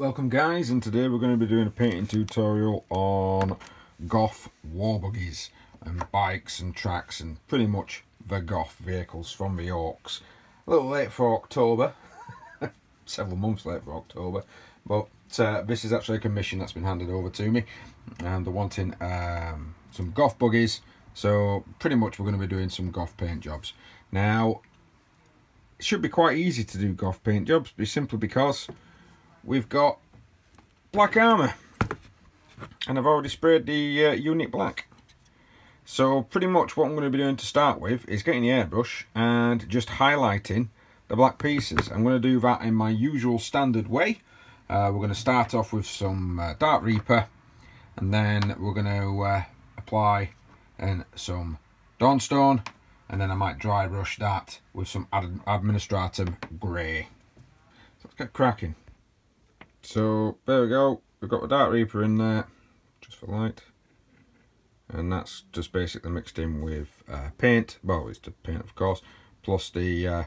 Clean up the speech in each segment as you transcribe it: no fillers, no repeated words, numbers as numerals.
Welcome guys, and today we're going to be doing a painting tutorial on Goff war buggies and bikes and tracks and pretty much the Goff vehicles from the Orks. A little late for October, several months late for October, but this is actually a commission that's been handed over to me, and they're wanting some Goff buggies, so pretty much we're going to be doing some Goff paint jobs. Now, it should be quite easy to do Goff paint jobs, simply because we've got black armour and I've already sprayed the unit black. So pretty much what I'm going to be doing to start with is getting the airbrush and just highlighting the black pieces. I'm going to do that in my usual standard way. We're going to start off with some Dark Reaper, and then we're going to apply some Dawnstone, and then I might dry brush that with some Administratum Grey. So let's get cracking. So there we go, we've got the Dark Reaper in there, just for light, and that's just basically mixed in with paint, well it's the paint of course, plus the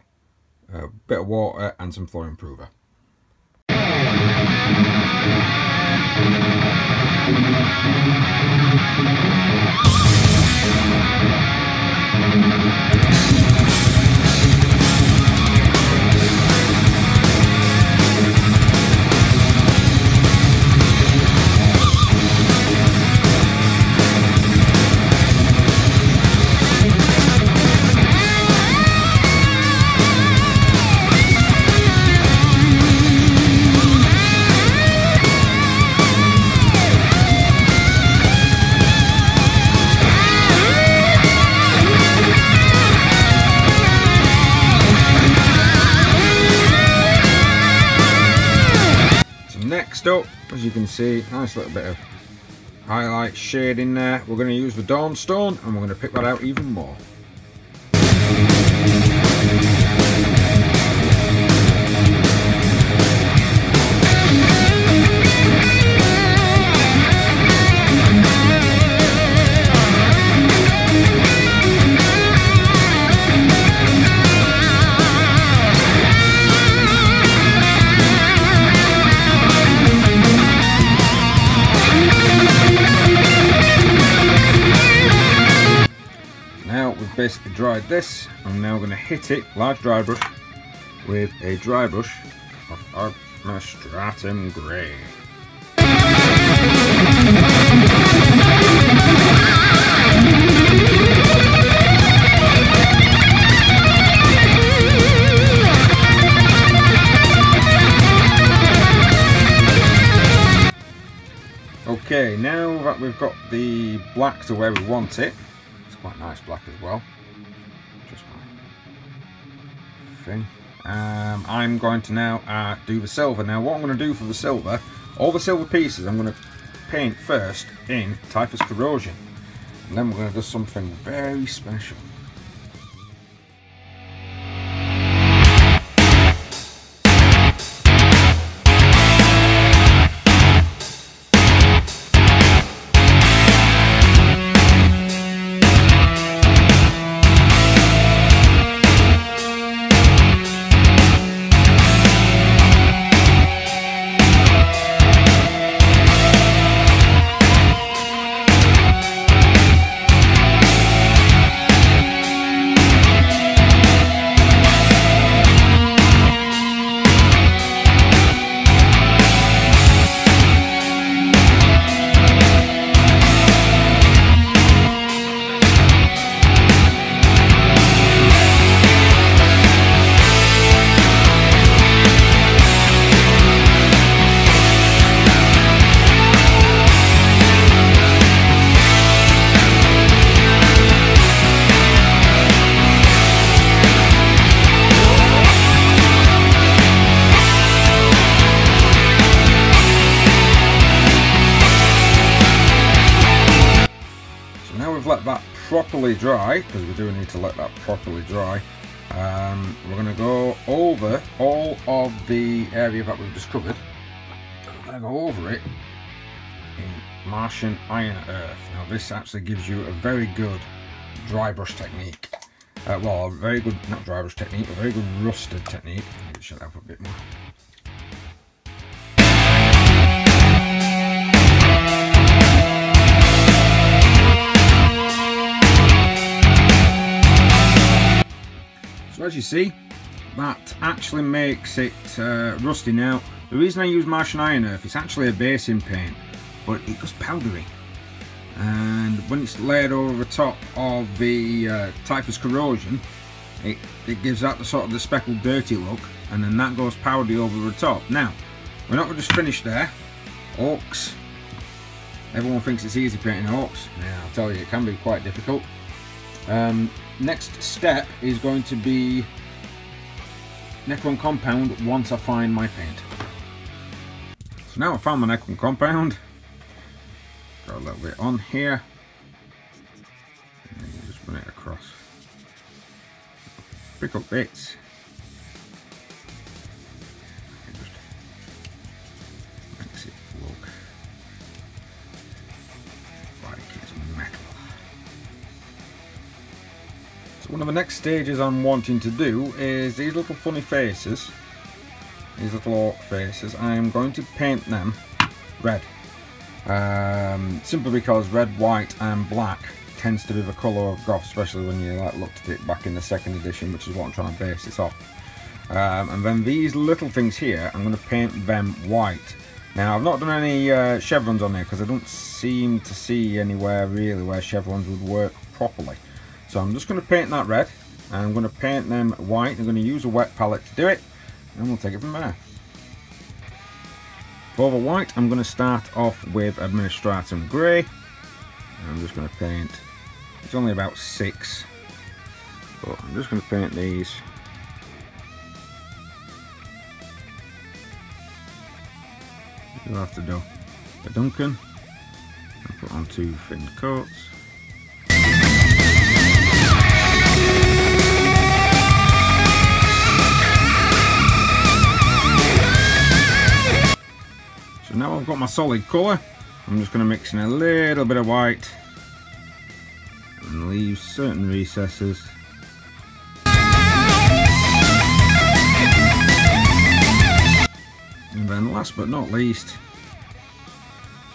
bit of water and some floor improver. Next up, as you can see, nice little bit of highlight shade in there. We're going to use the Dawnstone, and we're going to pick that out even more. Basically dried this. I'm now going to hit it, large dry brush, with a dry brush of Administratum Grey. Okay, now that we've got the black to where we want it, quite nice black as well, just my thing. I'm going to now do the silver. Now what I'm going to do for the silver, all the silver pieces I'm going to paint first in Typhus Corrosion, and then we're going to do something very special. Let that properly dry, because we do need to let that properly dry. We're going to go over all of the area that we've just covered. We're going to go over it in Martian Iron Earth. Now this actually gives you a very good dry brush technique. Well, a very good, not dry brush technique, a very good rusted technique. Maybe shut up a bit more. as you see, that actually makes it rusty. Now, the reason I use Martian Iron Earth, it's actually a basing paint, but it goes powdery. And when it's layered over the top of the Typhus Corrosion, it gives that the sort of the speckled dirty look, and then that goes powdery over the top. Now, we're not just finished there. Orks. Everyone thinks it's easy painting orks. Yeah, I'll tell you, it can be quite difficult. Next step is going to be Necron Compound once I find my paint. So now I found my Necron Compound. Got a little bit on here. And you just run it across. Pick up bits. It just makes it look like it's metal. So one of the next stages I'm wanting to do is these little funny faces, these little orc faces. I am going to paint them red. Simply because red, white and black tends to be the colour of Goth, especially when you like looked at it back in the 2nd edition, which is what I'm trying to base this off. And then these little things here, I'm going to paint them white. Now, I've not done any chevrons on here because I don't seem to see anywhere really where chevrons would work properly. So I'm just going to paint that red, and I'm going to paint them white. I'm going to use a wet palette to do it, and we'll take it from there. For the white, I'm going to start off with Administratum Grey. I'm just going to paint, it's only about 6, but I'm just going to paint these. You'll have to do a Duncan and put on 2 thin coats. So now I've got my solid colour, I'm just going to mix in a little bit of white and leave certain recesses. And then last but not least,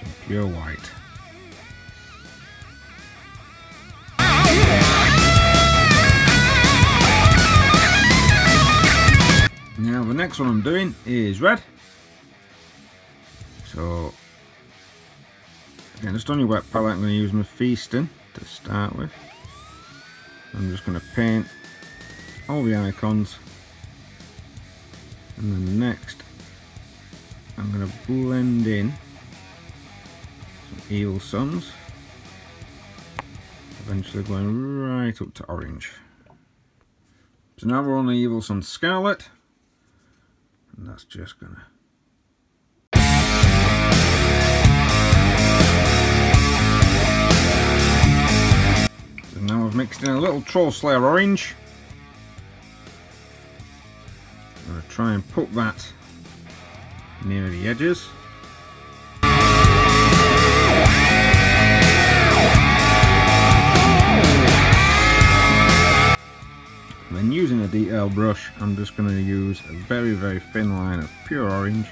some pure white. Now the next one I'm doing is red. So again, just on your wet palette, I'm going to use my Feasting to start with. I'm just going to paint all the icons, and then next I'm going to blend in some Evil Suns, eventually going right up to orange. So now we're on the Evil Sun Scarlet, and that's just going to now I've mixed in a little Troll Slayer orange. I'm going to try and put that near the edges. And then using a detail brush, I'm just going to use a very, very thin line of pure orange.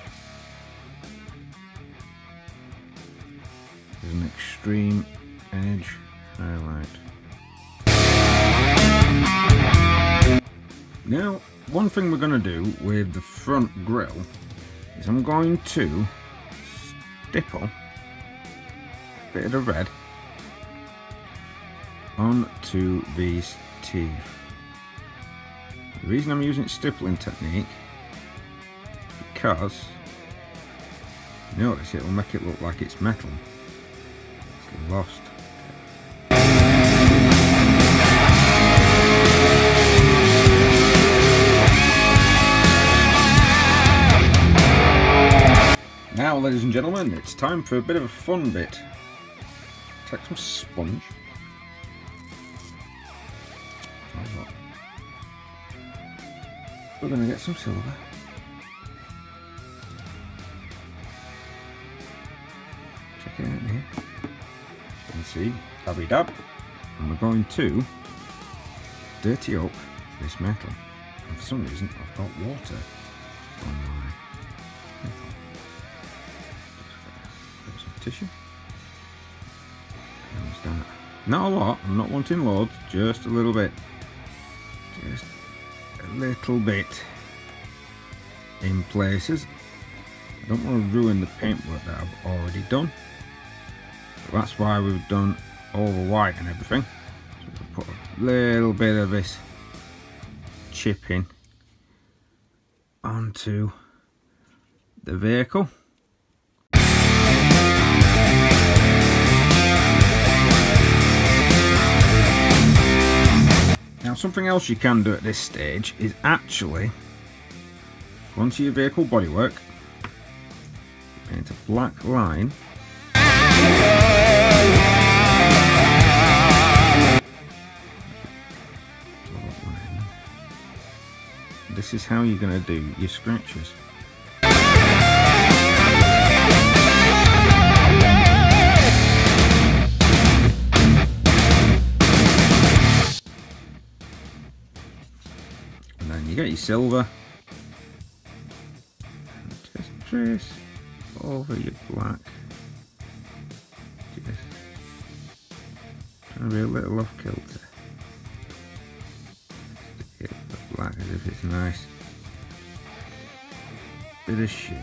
There's an extreme edge highlight. Now, one thing we're going to do with the front grille is I'm going to stipple a bit of the red onto these teeth. The reason I'm using stippling technique is because, notice, it will make it look like it's metal. It's lost. Now, ladies and gentlemen, it's time for a bit of a fun bit. Take some sponge. We're going to get some silver. Check it out here. You can see, dabby dab. And we're going to dirty up this metal. And for some reason, I've got water on my metal. Tissue. Not a lot, I'm not wanting loads, just a little bit. Just little bit in places. I don't want to ruin the paintwork that I've already done. So that's why we've done all the white and everything. So we'll put a little bit of this chipping onto the vehicle. Now something else you can do at this stage is actually go onto your vehicle bodywork, paint a black line this is how you're going to do your scratches. And then you get your silver and just trace over your black. Just trying to be a little off kilter. Get the black as if it's nice. Bit of shade.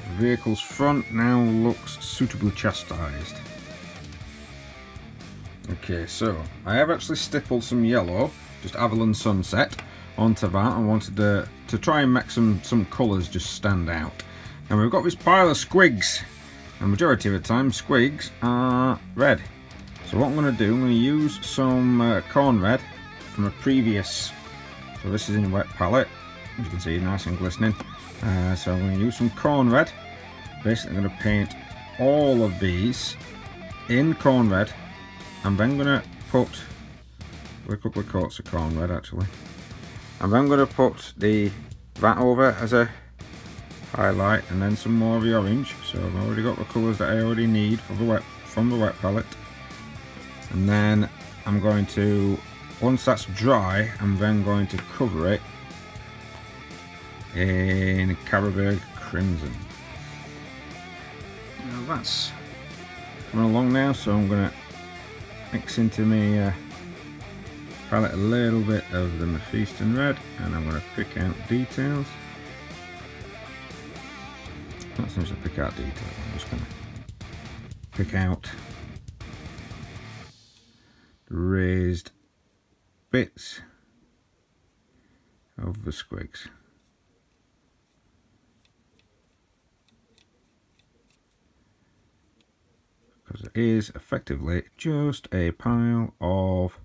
The vehicle's front now looks suitably chastised. Okay, so I have actually stippled some yellow, just Avalon Sunset, onto that. I wanted to try and make some colours just stand out. And we've got this pile of squigs, and majority of the time squigs are red. So what I'm going to do, I'm going to use some corn red from a previous, so this is in a wet palette, as you can see, nice and glistening. So I'm going to use some corn red. Basically I'm going to paint all of these in corn red. I'm then going to put a couple of coats of corn red actually. I'm then going to put that over as a highlight, and then some more of the orange. So I've already got the colours that I already need for from the wet palette. And then I'm going to, once that's dry, I'm then going to cover it in Carroburg Crimson. Now that's coming along now, so I'm going to mix into my palette a little bit of the Mephiston red, and I'm going to pick out details. Not so much to pick out details, I'm just going to pick out the raised bits of the squigs. Because it is effectively just a pile of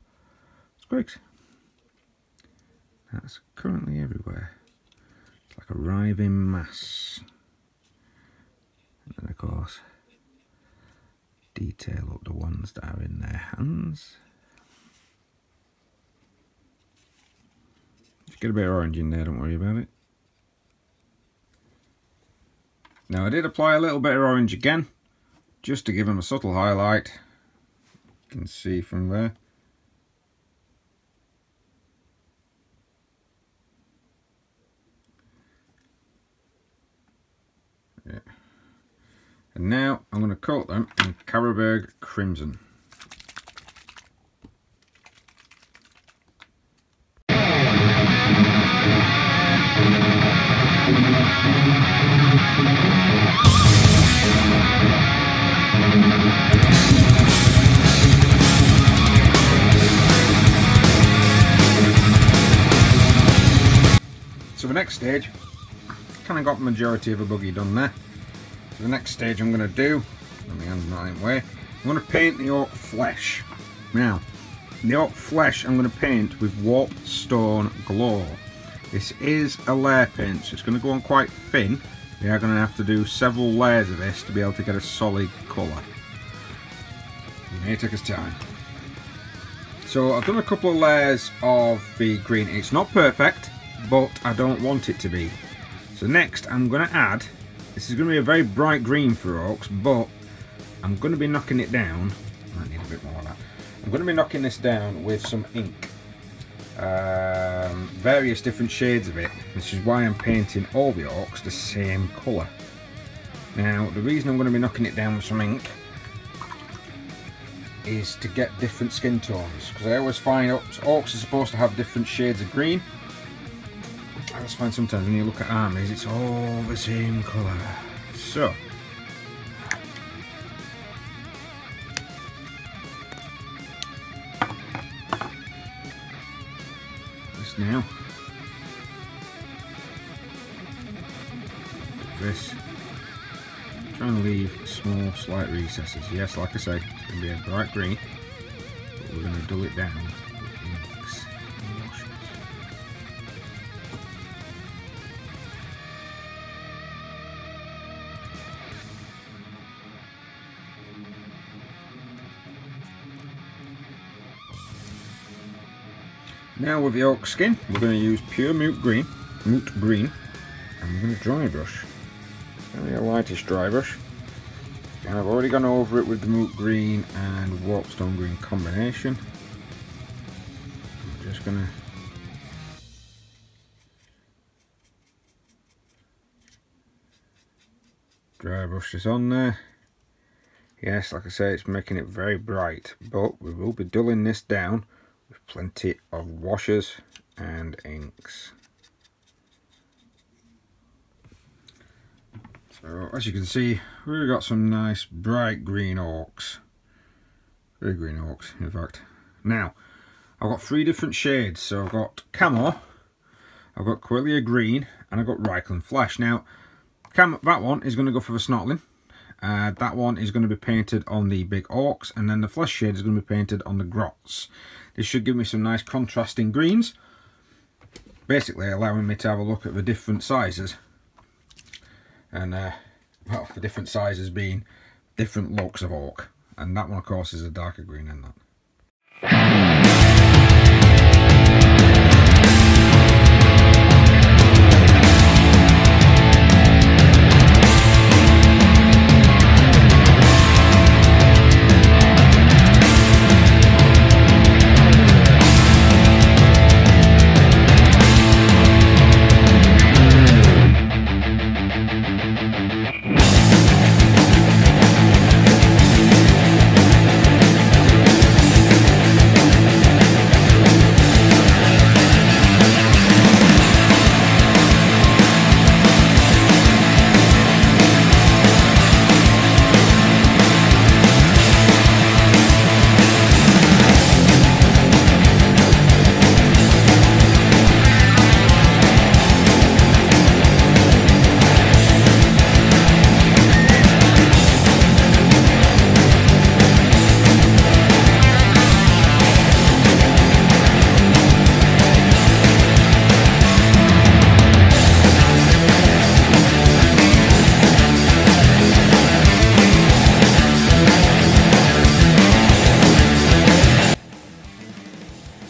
squigs. That's currently everywhere. It's like a writhing mass. And then of course detail up the ones that are in their hands. Just get a bit of orange in there, don't worry about it. Now I did apply a little bit of orange again, just to give them a subtle highlight. You can see from there. Yeah. And now I'm going to coat them in Carroburg Crimson. So the next stage, kind of got the majority of a buggy done there. So the next stage I'm going to do, let me hand that way, I'm going to paint the orc flesh. Now, the orc flesh I'm going to paint with warped stone glow. This is a layer paint, so it's going to go on quite thin. We are going to have to do several layers of this to be able to get a solid colour. It may take us time. So I've done a couple of layers of the green. It's not perfect, but I don't want it to be. So next I'm going to add, this is going to be a very bright green for orcs, but I'm going to be knocking it down. I might need a bit more of that. I'm going to be knocking this down with some ink. Various different shades of it, which is why I'm painting all the orcs the same colour. Now the reason I'm going to be knocking it down with some ink is to get different skin tones, because I always find orcs are supposed to have different shades of green. I always find sometimes when you look at armies it's all the same colour. So this now, this, trying to leave small slight recesses. Yes, like I say, it's going to be a bright green, but we're going to dull it down with inks and washes. Now with the orc skin, we're going to use pure moot green, and we're going to dry brush. Only a lightish dry brush. And I've already gone over it with the moot green and warpstone green combination. I'm just going to dry brush this on there. Yes, like I say, it's making it very bright, but we will be dulling this down with plenty of washes and inks. So as you can see, we've got some nice bright green orcs. Very green orcs, in fact. Now, I've got 3 different shades. So I've got Camo, I've got Quellia Green, and I've got Reichland Flesh. Now, that one is going to go for the Snotling. That one is going to be painted on the big orcs, and then the flesh shade is going to be painted on the grots. This should give me some nice contrasting greens, basically allowing me to have a look at the different sizes. And well, the different sizes being different looks of orc, and that one of course is a darker green than that.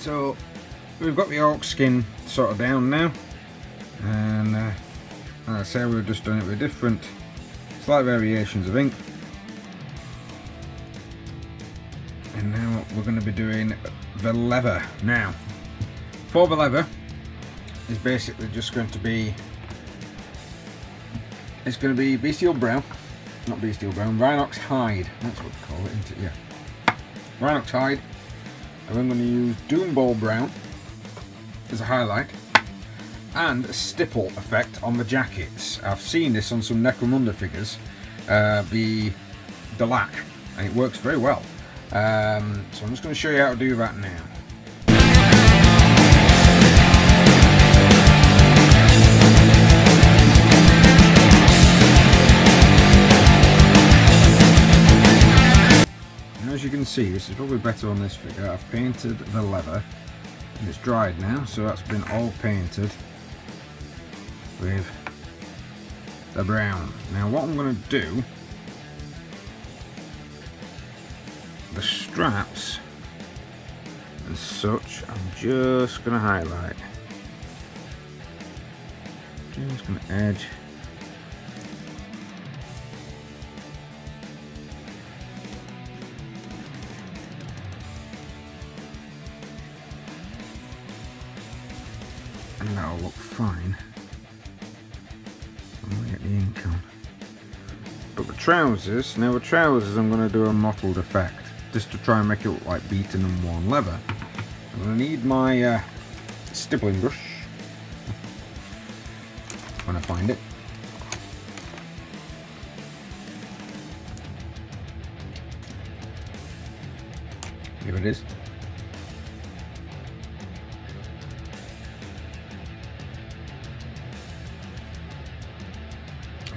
So we've got the orc skin sort of down now, and as I say, we've just done it with different slight variations of ink, and now we're going to be doing the leather. Now for the leather is basically just going to be, it's going to be bestial brown, not bestial brown, Rhinox hide, that's what they call it, isn't it? Yeah, Rhinox hide. And I'm going to use Doomball Brown as a highlight, and a stipple effect on the jackets. I've seen this on some Necromunda figures, the lack, and it works very well. So I'm just going to show you how to do that now. As you can see, this is probably better on this figure. I've painted the leather and it's dried now, so that's been all painted with the brown. Now what I'm going to do, the straps and such, I'm just going to highlight, just going to edge. And that'll look fine. I'm going to get the ink on. But the trousers, now the trousers I'm going to do a mottled effect, just to try and make it look like beaten and worn leather. I'm going to need my stippling brush, when I find it. Here it is.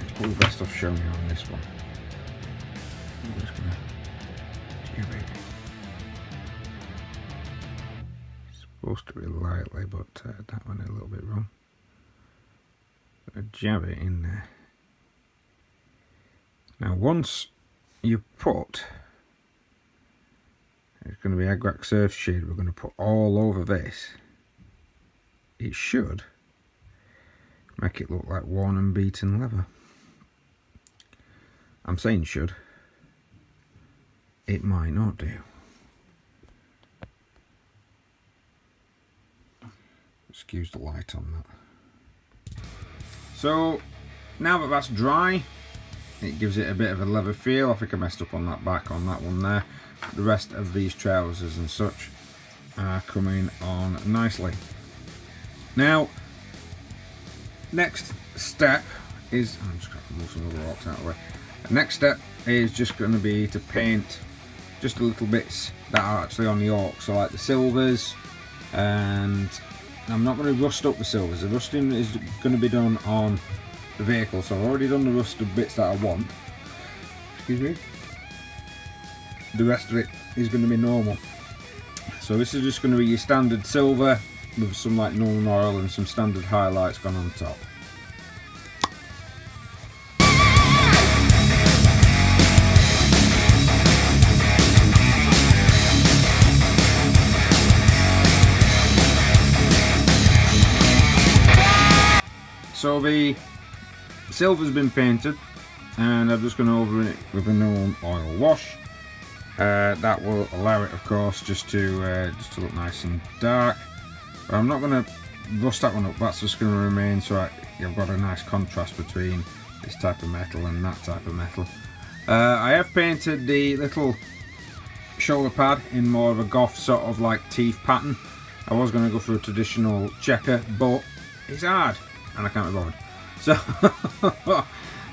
It's probably best off showing you on this one. I'm just gonna give it. It's supposed to be lightly, but that went a little bit wrong. Jab it in there. Now once you put, it's going to be Agrax Earth shade we're going to put all over this, it should make it look like worn and beaten leather. I'm saying should, it might not do. Excuse the light on that. So now that that's dry, it gives it a bit of a leather feel. I think I messed up on that back on that one there. The rest of these trousers and such are coming on nicely. Now, next step is, I'm just going to move some other rocks out of the way. The next step is just going to be to paint just a little bits that are actually on the Ork, so like the silvers, and I'm not going to rust up the silvers. The rusting is going to be done on the vehicle, so I've already done the rust of bits that I want. Excuse me. The rest of it is going to be normal. So this is just going to be your standard silver with some like Nuln Oil and some standard highlights gone on top. So the silver's been painted, and I'm just going to over it with a Nuln Oil wash. That will allow it, of course, just to look nice and dark. But I'm not going to rust that one up. That's just going to remain so you've got a nice contrast between this type of metal and that type of metal. I have painted the little shoulder pad in more of a goth sort of like teeth pattern. I was going to go for a traditional checker, but it's hard and I can't be bothered. So,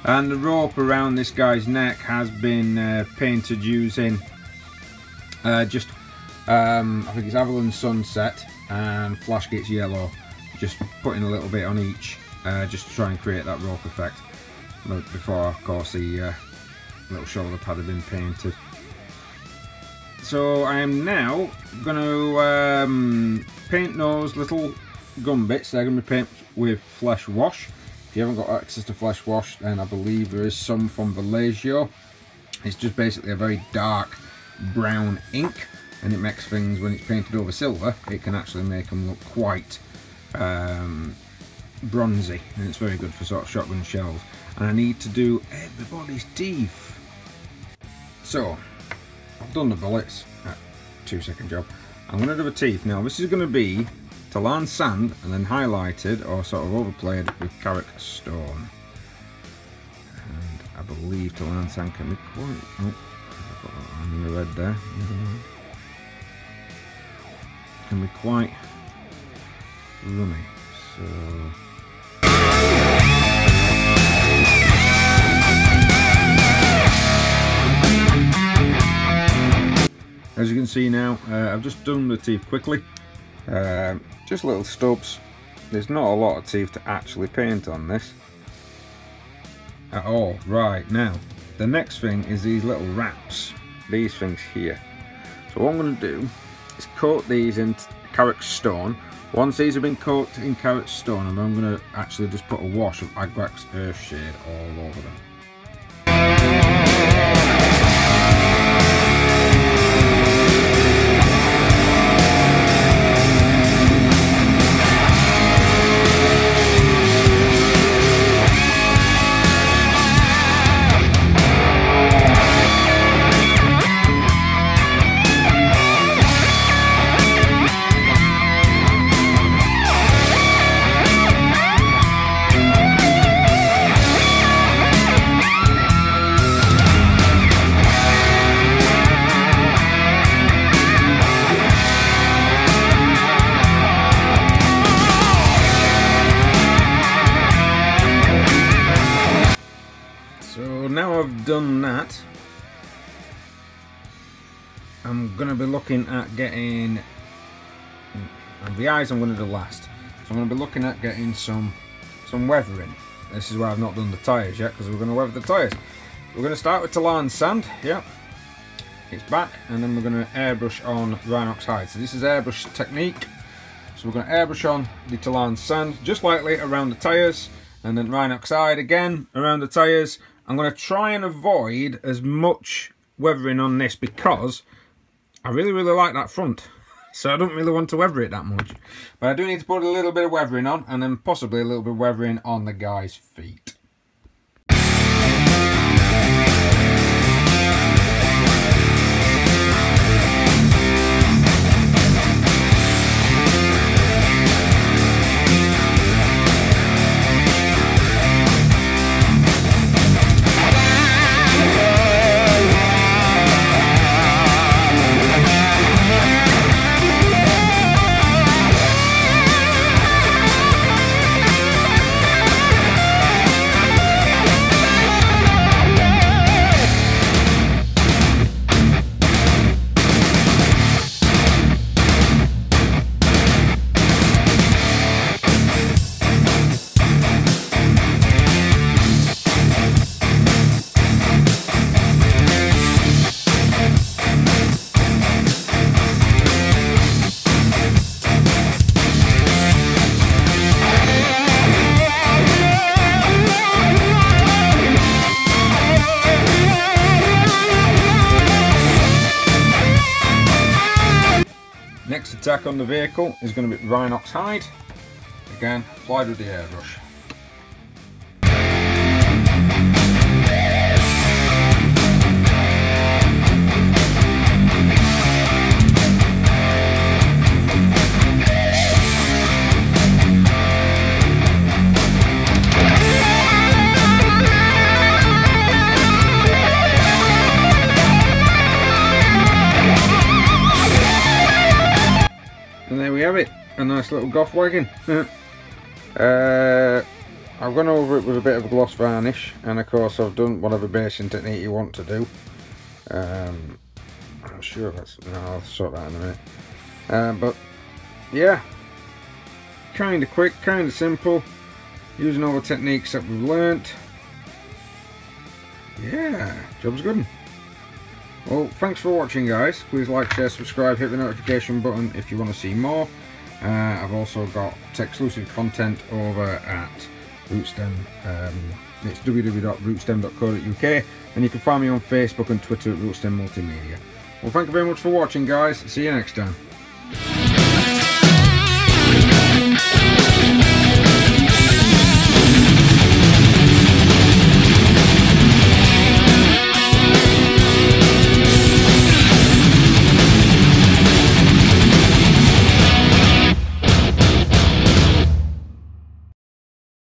and the rope around this guy's neck has been painted using I think it's Avalon Sunset and Flashgate's Yellow, just putting a little bit on each, just to try and create that rope effect. But before, of course, the little shoulder pad had been painted. So I am now going to paint those little gun bits. They're going to be painted with Flesh Wash. If you haven't got access to Flesh Wash, then I believe there is some from Vallejo. It's just basically a very dark brown ink, and it makes things, when it's painted over silver, it can actually make them look quite bronzy, and it's very good for sort of shotgun shells. And I need to do everybody's teeth. So I've done the bullets, 2-second job. I'm going to do the teeth. Now this is going to be Talan sand and then highlighted or sort of overplayed with Carrick stone. And I believe Talan sand can be quite, oh, I've got that one in the red there. Can be quite runny. So as you can see now, I've just done the teeth quickly. Just little stubs. There's not a lot of teeth to actually paint on this at all. Right, now the next thing is these little wraps, these things here. So what I'm going to do is coat these in Carrick stone. Once these have been coated in Carrick stone, I'm going to actually just put a wash of Agrax Earthshade all over them. now I've done that, I'm going to be looking at getting, and the eyes I'm going to do last, so I'm going to be looking at getting some weathering. This is why I've not done the tyres yet, because we're going to weather the tyres. We're going to start with Talan sand, yeah, it's back, and then we're going to airbrush on Rhinox hide. So this is airbrush technique, so we're going to airbrush on the Talan sand, just lightly around the tyres, and then Rhinox hide again around the tyres. I'm going to try and avoid as much weathering on this because I really like that front, so I don't really want to weather it that much. But I do need to put a little bit of weathering on, and then possibly a little bit of weathering on the guy's feet. Next attack on the vehicle is going to be Rhinox hide. Again, applied with the airbrush. And there we have it, a nice little Goff Wagon. I've gone over it with a bit of gloss varnish, and of course I've done whatever basing technique you want to do. I'm sure that's, no, I'll sort that in a minute. But yeah, kind of quick, kind of simple, using all the techniques that we've learnt. Yeah, job's good. Well, thanks for watching, guys. Please like, share, subscribe, hit the notification button if you want to see more. I've also got exclusive content over at Rootstem. It's www.rootstem.co.uk, and you can find me on Facebook and Twitter at Rootstem Multimedia. Well, thank you very much for watching, guys. See you next time.